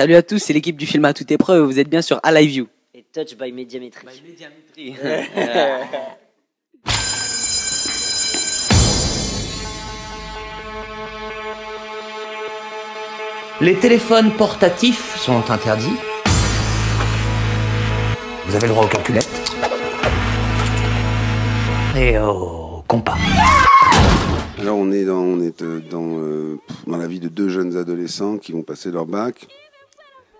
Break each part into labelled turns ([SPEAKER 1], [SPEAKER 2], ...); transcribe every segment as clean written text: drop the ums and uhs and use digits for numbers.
[SPEAKER 1] Salut à tous, c'est l'équipe du film à toute épreuve. Vous êtes bien sur Alive You.
[SPEAKER 2] Et Touch by Médiamétrie.
[SPEAKER 3] Les téléphones portatifs sont interdits. Vous avez le droit aux calculettes et au compas.
[SPEAKER 4] Alors on est dans la vie de deux jeunes adolescents qui vont passer leur bac.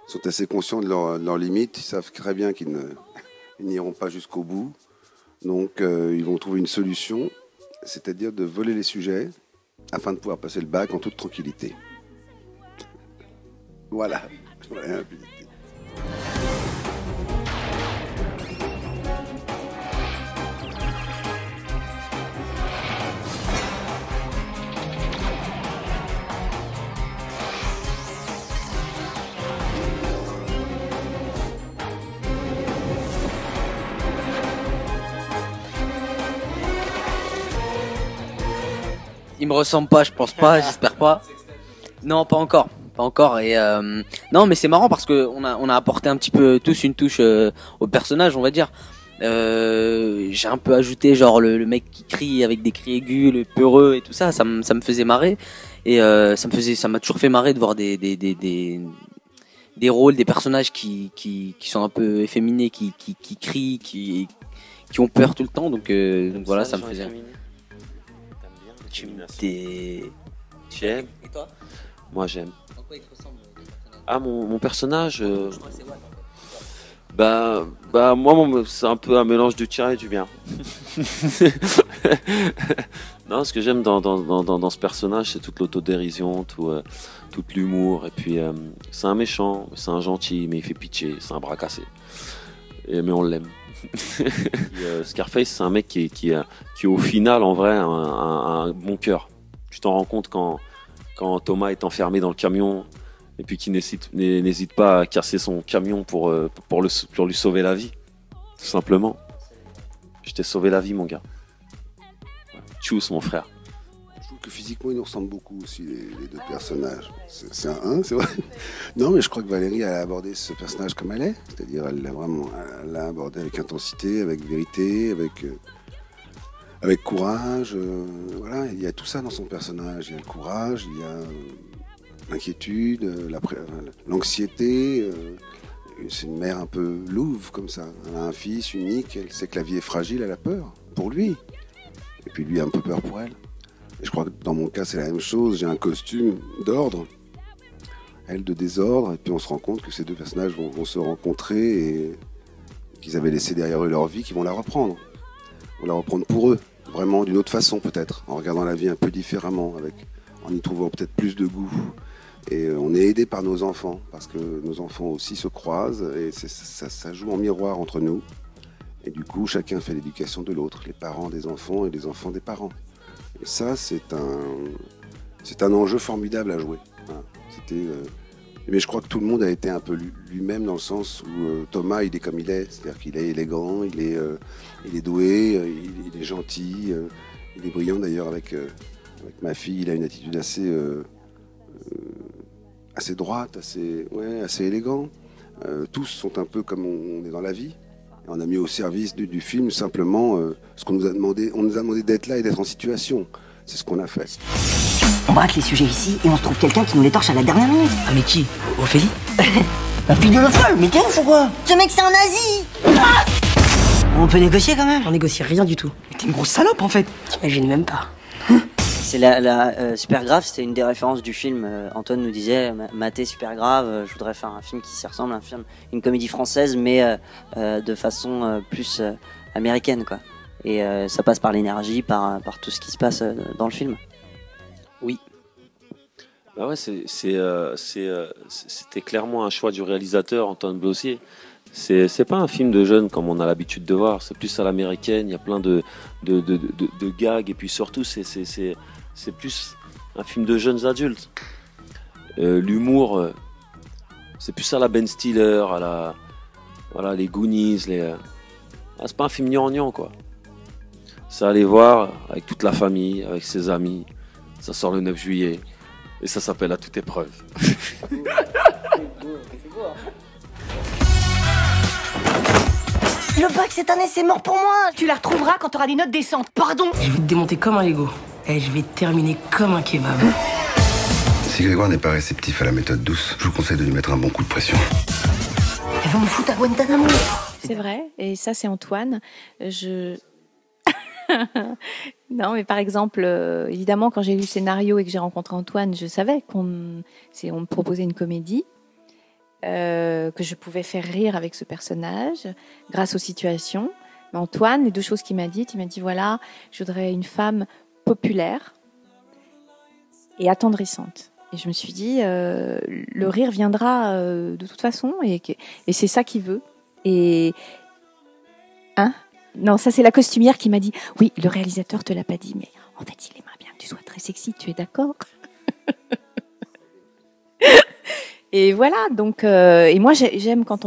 [SPEAKER 4] Ils sont assez conscients de leurs limites. Ils savent très bien qu'ils n'iront pas jusqu'au bout. Donc ils vont trouver une solution, c'est-à-dire de voler les sujets afin de pouvoir passer le bac en toute tranquillité. Voilà.
[SPEAKER 1] Il me ressemble pas, je pense pas, j'espère pas. Non, pas encore. Pas encore. Et non, mais c'est marrant parce que on a apporté un petit peu tous une touche au personnage, on va dire. J'ai un peu ajouté genre le mec qui crie avec des cris aigus, le peureux et tout ça. Ça me faisait marrer. Et ça m'a toujours fait marrer de voir des rôles, des personnages qui sont un peu efféminés, qui crient, qui ont peur tout le temps. Donc voilà, ça me faisait.
[SPEAKER 5] Tu aimes?
[SPEAKER 1] Et toi?
[SPEAKER 5] Moi j'aime.
[SPEAKER 1] En quoi il te ressemble?
[SPEAKER 5] Ah mon personnage moi c'est un peu un mélange du tien et du bien. Non, ce que j'aime dans ce personnage, c'est toute l'autodérision, tout l'humour, et puis c'est un méchant, c'est un gentil, mais il fait pitié, c'est un bras cassé. Mais on l'aime. Scarface, c'est un mec qui au final, en vrai, un bon cœur. Tu t'en rends compte quand Thomas est enfermé dans le camion et puis qu'il n'hésite pas à casser son camion pour lui sauver la vie. Tout simplement. Je t'ai sauvé la vie, mon gars. Tchuss, mon frère.
[SPEAKER 4] Je trouve que physiquement, ils nous ressemblent beaucoup aussi, les deux personnages. C'est c'est vrai. Non, mais je crois que Valérie a abordé ce personnage comme elle est. C'est-à-dire, elle l'a abordé avec intensité, avec vérité, avec courage. Voilà, il y a tout ça dans son personnage. Il y a le courage, il y a l'inquiétude, l'anxiété. C'est une mère un peu louve comme ça. Elle a un fils unique, elle sait que la vie est fragile, elle a peur pour lui. Et puis lui a un peu peur pour elle. Et je crois que dans mon cas, c'est la même chose. J'ai un costume d'ordre, elle de désordre. Et puis on se rend compte que ces deux personnages vont se rencontrer et qu'ils avaient laissé derrière eux leur vie, qu'ils vont la reprendre. Ils vont la reprendre pour eux, vraiment d'une autre façon peut-être, en regardant la vie un peu différemment, en y trouvant peut-être plus de goût. Et on est aidé par nos enfants, parce que nos enfants aussi se croisent et ça joue en miroir entre nous. Et du coup, chacun fait l'éducation de l'autre, les parents des enfants et les enfants des parents. Et ça, c'est un enjeu formidable à jouer. Voilà. Mais je crois que tout le monde a été un peu lui-même dans le sens où Thomas, il est comme il est. C'est-à-dire qu'il est élégant, il est doué, il est gentil, il est brillant d'ailleurs avec ma fille. Il a une attitude assez droite, assez élégant. Tous sont un peu comme on est dans la vie. Et on a mis au service du film simplement ce qu'on nous a demandé. On nous a demandé d'être là et d'être en situation. C'est ce qu'on a fait.
[SPEAKER 6] On braque les sujets ici et on se trouve quelqu'un qui nous les torche à la dernière minute.
[SPEAKER 1] Ah mais qui? Ophélie?
[SPEAKER 6] La fille de la folle, mais t'es ouf ou quoi? Ce mec c'est un nazi. On peut négocier quand même.
[SPEAKER 7] On négocie rien du tout. Mais t'es une grosse salope en fait.
[SPEAKER 6] T'imagines même pas.
[SPEAKER 2] C'est la Super Grave, c'était une des références du film. Antoine nous disait, maté Super Grave, je voudrais faire un film qui s'y ressemble, une comédie française, mais de façon plus américaine, quoi. Et ça passe par l'énergie, par tout ce qui se passe dans le film.
[SPEAKER 1] Oui.
[SPEAKER 5] Bah ouais, c'était clairement un choix du réalisateur Antoine Blossier. C'est pas un film de jeunes comme on a l'habitude de voir, c'est plus à l'américaine, il y a plein de gags et puis surtout c'est plus un film de jeunes adultes. L'humour, c'est plus à la Ben Stiller, voilà, les Goonies, c'est pas un film gnangnan quoi. C'est aller voir avec toute la famille, avec ses amis, ça sort le 9 juillet et ça s'appelle À toute épreuve.
[SPEAKER 6] Le bac cette année, c'est mort pour moi.
[SPEAKER 7] Tu la retrouveras quand t'auras des notes décentes. Pardon. Je vais te démonter comme un Lego. Et je vais te terminer comme un kebab.
[SPEAKER 8] Si Grégoire n'est pas réceptif à la méthode douce, je vous conseille de lui mettre un bon coup de pression.
[SPEAKER 6] Elles vont me foutre à Guantanamo.
[SPEAKER 9] C'est vrai, et ça c'est Antoine. Non, mais par exemple, évidemment, quand j'ai lu le scénario et que j'ai rencontré Antoine, je savais on me proposait une comédie, que je pouvais faire rire avec ce personnage grâce aux situations. Mais Antoine, les deux choses qu'il m'a dites, il m'a dit voilà, je voudrais une femme populaire et attendrissante. Et je me suis dit, le rire viendra de toute façon, et c'est ça qu'il veut. Et non, ça c'est la costumière qui m'a dit oui, le réalisateur te l'a pas dit, mais en fait il aimerait bien que tu sois très sexy, tu es d'accord? Et voilà, donc et moi j'aime quand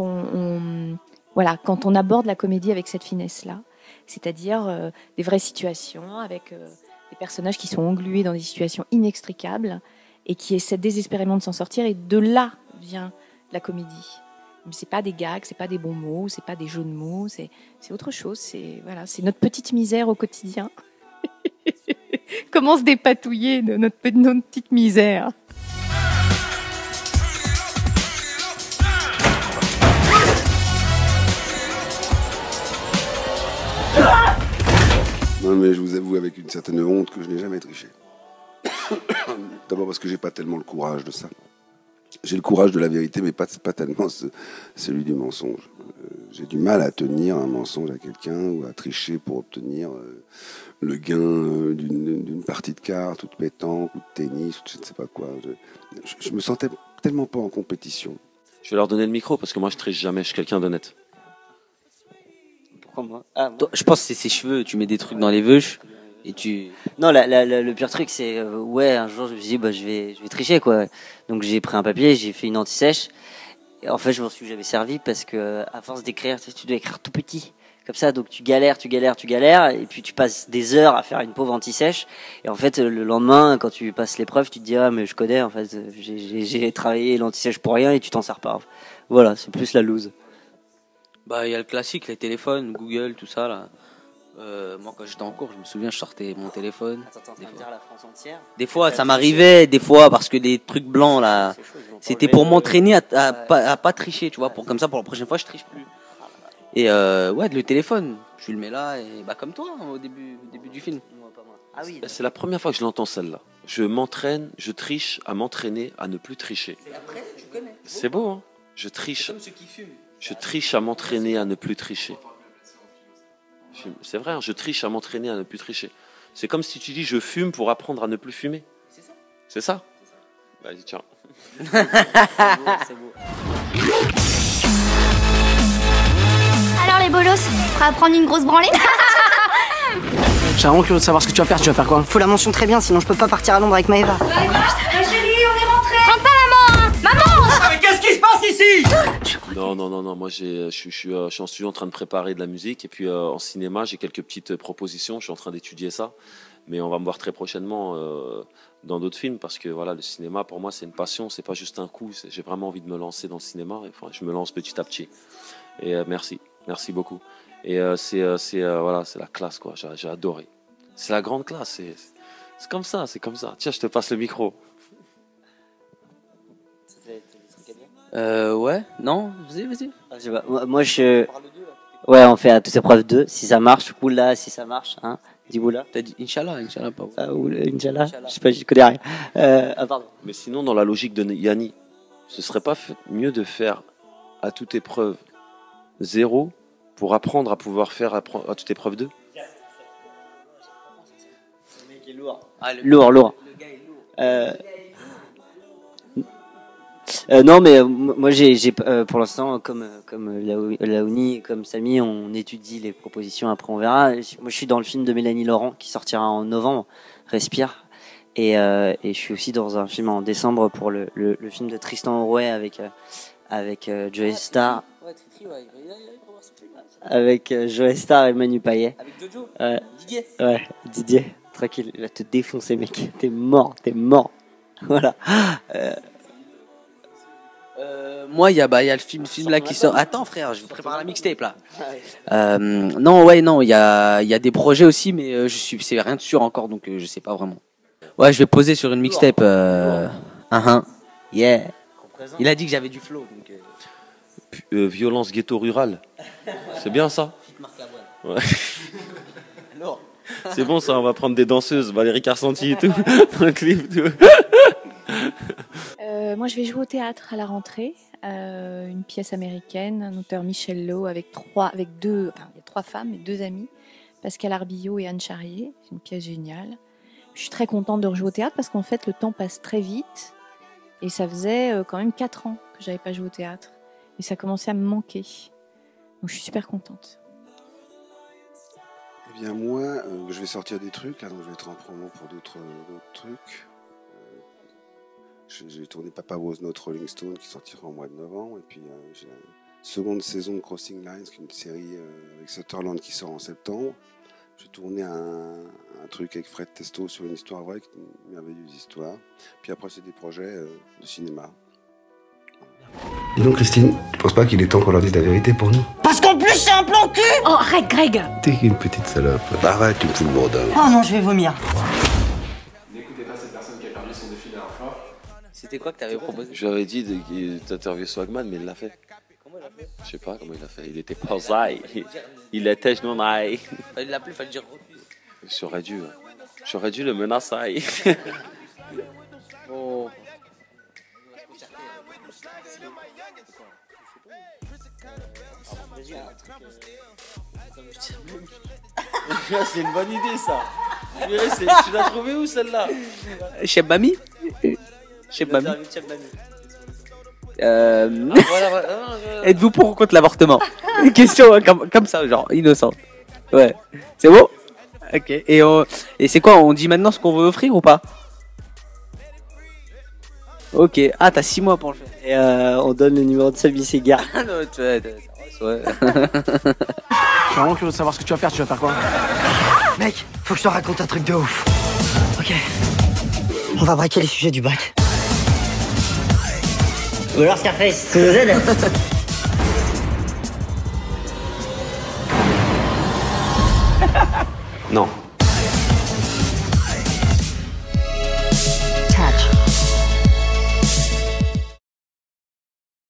[SPEAKER 9] voilà, quand on aborde la comédie avec cette finesse là, c'est-à-dire des vraies situations avec des personnages qui sont englués dans des situations inextricables et qui essaient désespérément de s'en sortir, et de là vient la comédie. Mais c'est pas des gags, c'est pas des bons mots, c'est pas des jeux de mots, c'est autre chose. C'est voilà, c'est notre petite misère au quotidien. Comment se dépatouiller de notre petite misère.
[SPEAKER 4] Non, mais je vous avoue avec une certaine honte que je n'ai jamais triché. D'abord parce que j'ai pas tellement le courage de ça. J'ai le courage de la vérité, mais pas tellement celui du mensonge. J'ai du mal à tenir un mensonge à quelqu'un ou à tricher pour obtenir le gain d'une partie de cartes ou de pétanque ou de tennis ou de je ne sais pas quoi. Je me sentais tellement pas en compétition.
[SPEAKER 5] Je vais leur donner le micro parce que moi je triche jamais, je suis quelqu'un d'honnête.
[SPEAKER 2] Pourquoi moi?
[SPEAKER 1] Je pense que c'est ses cheveux, tu mets des trucs dans les veuches et tu...
[SPEAKER 2] Non, le pire truc, c'est ouais, un jour je me suis dit bah je vais tricher quoi. Donc j'ai pris un papier, j'ai fait une anti-sèche. Et en fait, je m'en suis jamais servi parce que à force d'écrire, tu dois écrire tout petit comme ça, donc tu galères et puis tu passes des heures à faire une pauvre anti-sèche, et en fait le lendemain quand tu passes l'épreuve, tu te dis ah mais je connais en fait, j'ai travaillé l'anti-sèche pour rien, et tu t'en sers pas. Voilà, c'est plus la loose.
[SPEAKER 1] Bah il y a le classique, les téléphones, Google, tout ça là. Moi quand j'étais en cours, je me souviens, je sortais mon téléphone.
[SPEAKER 2] Attends, tu dire la France entière?
[SPEAKER 1] Des fois ça m'arrivait, des fois parce que les trucs blancs là, c'était pour m'entraîner à pas tricher, tu vois, pour comme ça pour la prochaine fois je triche plus. Et ouais, le téléphone, je le mets là et bah comme toi au début du film.
[SPEAKER 2] Ah oui.
[SPEAKER 5] C'est la première fois que je l'entends celle-là. Je m'entraîne, je triche à m'entraîner à ne plus tricher.
[SPEAKER 1] Après, tu connais.
[SPEAKER 5] C'est beau, hein? Je triche.
[SPEAKER 1] Comme ceux qui fument.
[SPEAKER 5] Je triche à m'entraîner à ne plus tricher. C'est vrai, hein, je triche à m'entraîner à ne plus tricher. C'est comme si tu dis je fume pour apprendre à ne plus fumer.
[SPEAKER 1] C'est ça.
[SPEAKER 5] C'est ça. Vas-y, tiens.
[SPEAKER 2] C'est beau.
[SPEAKER 10] Alors les bolos, prêt à prendre une grosse branlée?
[SPEAKER 7] J'ai vraiment curieux de savoir ce que tu vas faire. Tu vas faire quoi?
[SPEAKER 6] Faut la mention très bien, sinon je peux pas partir à Londres avec Maëva.
[SPEAKER 10] Chérie, on est rentré. Rentre pas maman, hein. Maman.
[SPEAKER 7] Mais qu'est-ce qui se passe ici?
[SPEAKER 5] Non. Moi, je suis en studio en train de préparer de la musique, et puis en cinéma, j'ai quelques petites propositions. Je suis en train d'étudier ça, mais on va me voir très prochainement dans d'autres films, parce que voilà, le cinéma pour moi c'est une passion, c'est pas juste un coup. J'ai vraiment envie de me lancer dans le cinéma. Enfin, je me lance petit à petit. Et merci beaucoup. Et c'est la classe quoi. J'ai adoré. C'est la grande classe. C'est comme ça. Tiens, je te passe le micro.
[SPEAKER 1] Ouais, non, vas-y.
[SPEAKER 2] Ah, je sais pas. Moi je. Ouais, on fait à toute épreuve 2. Si ça marche, oula, si ça marche, hein. Dis oula.
[SPEAKER 1] T'as dit Inch'Allah pas.
[SPEAKER 2] Ah, oula, Inch'Allah. Je sais pas, je connais rien. Pardon.
[SPEAKER 5] Mais sinon, dans la logique de Yanni, ce serait pas mieux de faire à toute épreuve 0 pour apprendre à pouvoir faire à toute épreuve 2?
[SPEAKER 2] Le mec est lourd.
[SPEAKER 1] Ah,
[SPEAKER 2] Lourd.
[SPEAKER 1] Le gars est lourd.
[SPEAKER 2] Non, mais moi j'ai pour l'instant comme Laouni, comme Samy, on étudie les propositions, après on verra. Moi je suis dans le film de Mélanie Laurent qui sortira en novembre, Respire, et je suis aussi dans un film en décembre pour le film de Tristan Orouet avec Joey Star.
[SPEAKER 1] Ouais, Tritri, ouais, il va revoir ce film là.
[SPEAKER 2] Avec Joey Star et Manu Payet.
[SPEAKER 1] Avec Jojo.
[SPEAKER 2] Didier. Ouais, Didier. Tranquille, il va te défoncer, mec. T'es mort. Voilà.
[SPEAKER 1] Moi, il y a le film là qui sort. Attends, frère, je vais préparer la mixtape là. Non, il y a des projets aussi, mais c'est rien de sûr encore, donc je sais pas vraiment. Ouais, je vais poser sur une mixtape. Yeah. Il a dit que j'avais du flow. Donc,
[SPEAKER 5] violence ghetto rural. C'est bien ça. Ouais. C'est bon ça, on va prendre des danseuses, Valérie Carcenti et tout, dans le clip. Tout.
[SPEAKER 9] Moi, je vais jouer au théâtre à la rentrée. Une pièce américaine, un auteur Michel Lowe il y a 3 femmes et 2 amies, Pascal Arbillot et Anne Charrier. C'est une pièce géniale. Je suis très contente de rejouer au théâtre parce qu'en fait, le temps passe très vite et ça faisait quand même 4 ans que j'avais pas joué au théâtre et ça commençait à me manquer. Donc, je suis super contente.
[SPEAKER 4] Eh bien, moi, je vais sortir des trucs, là, donc je vais être en promo pour d'autres trucs. J'ai tourné Papa Was Not Rolling Stone qui sortira en mois de novembre. Et puis j'ai la seconde saison de Crossing Lines, qui est une série avec Sutherland qui sort en septembre. J'ai tourné un truc avec Fred Testo sur une histoire vraie, une merveilleuse histoire. Puis après, c'est des projets de cinéma.
[SPEAKER 8] Dis donc, Christine, tu penses pas qu'il est temps qu'on leur dise la vérité pour nous?
[SPEAKER 6] Parce qu'en plus, c'est un plan cul.
[SPEAKER 7] Oh, arrête, Greg.
[SPEAKER 8] T'es qu'une petite salope. Bah, arrête, tu me fous le bourdin.
[SPEAKER 6] Oh non, je vais vomir.
[SPEAKER 11] N'écoutez pas cette personne qui a perdu son défilé à fois.
[SPEAKER 1] C'était quoi que t'avais proposé?
[SPEAKER 5] Je lui avais dit d'interviewer Swagman, mais il l'a fait.
[SPEAKER 1] Comment il a fait?
[SPEAKER 5] Je sais pas comment il a fait. Il était pas zaï. Il était non aïe.
[SPEAKER 1] Fallait l'appeler, fallait dire refuse.
[SPEAKER 5] J'aurais dû le menacer.
[SPEAKER 1] Oh.
[SPEAKER 5] C'est une bonne idée ça. Tu l'as trouvé où celle-là?
[SPEAKER 1] Chef Mami. Chef Mami. Êtes-vous pour ou contre l'avortement? Une question comme ça, genre innocente. Ouais. C'est bon? Ok. Et c'est quoi? On dit maintenant ce qu'on veut offrir ou pas? Ok. Ah, t'as 6 mois pour le faire.
[SPEAKER 2] Et on donne le numéro de Samy Segar.
[SPEAKER 1] Ah non, ouais.
[SPEAKER 11] Je suis vraiment curieux de savoir ce que tu vas faire. Tu vas faire quoi?
[SPEAKER 6] Mec, faut que je te raconte un truc de ouf. Ok. On va braquer les sujets du bac.
[SPEAKER 2] Ou alors Scarface, tu nous aides?